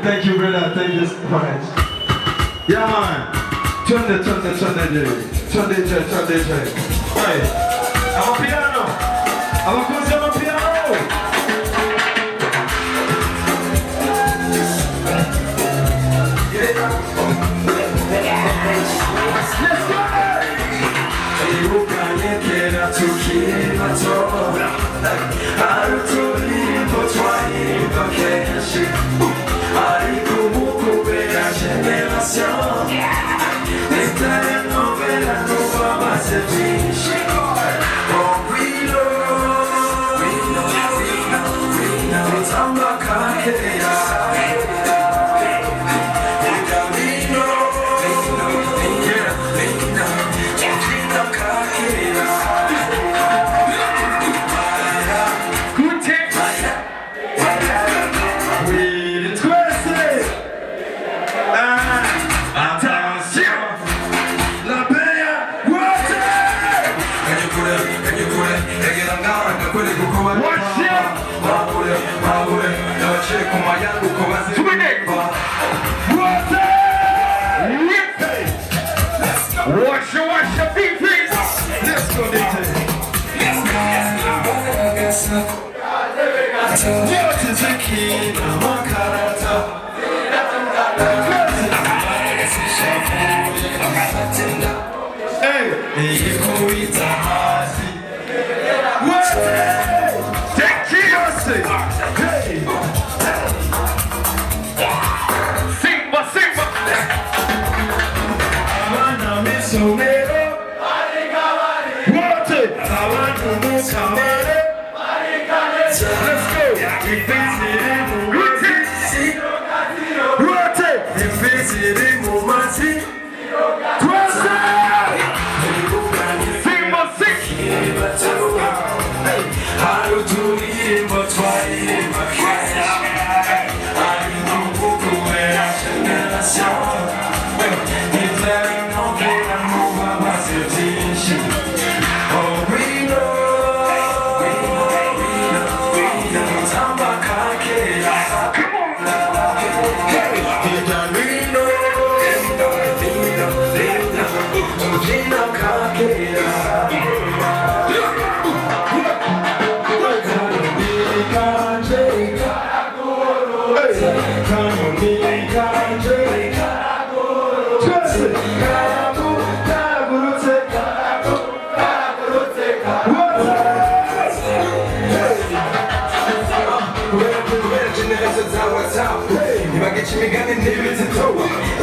Thank you, brother. Thank you so much. Yeah, man. Turn the Hey, I'm a piano. Abakunzi, I'm a piano. Let's go. Wash your B-face. Let's go, what is a key? Hey, what? Take curiosity. Hey, Simba. So let's go.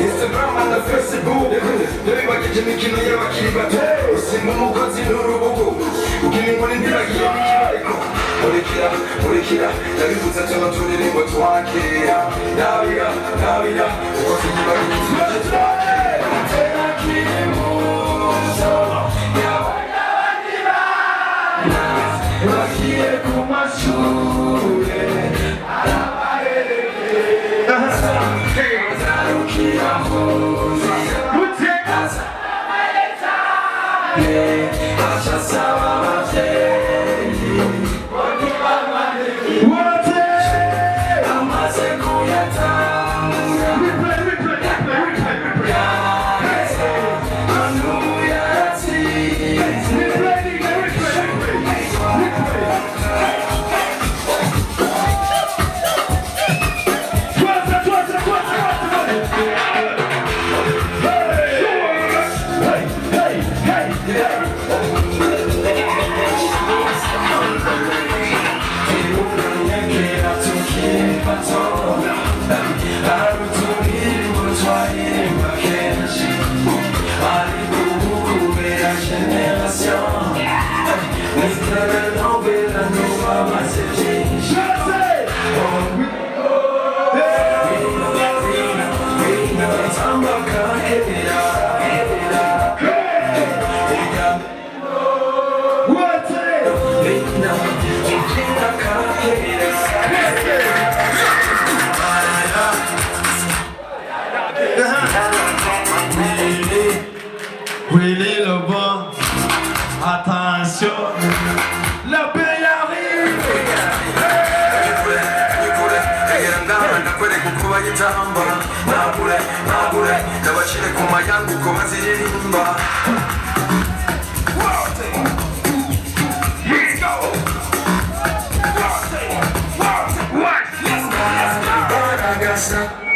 Instagram and Facebook. Everybody can make you know you're a kid, but single because you know getting one in the like Orikira, that is what's a to the neighbor to one kid. Davia, bayitamba nabure ndabacire ku mayangu ko baziririmba. Let's go.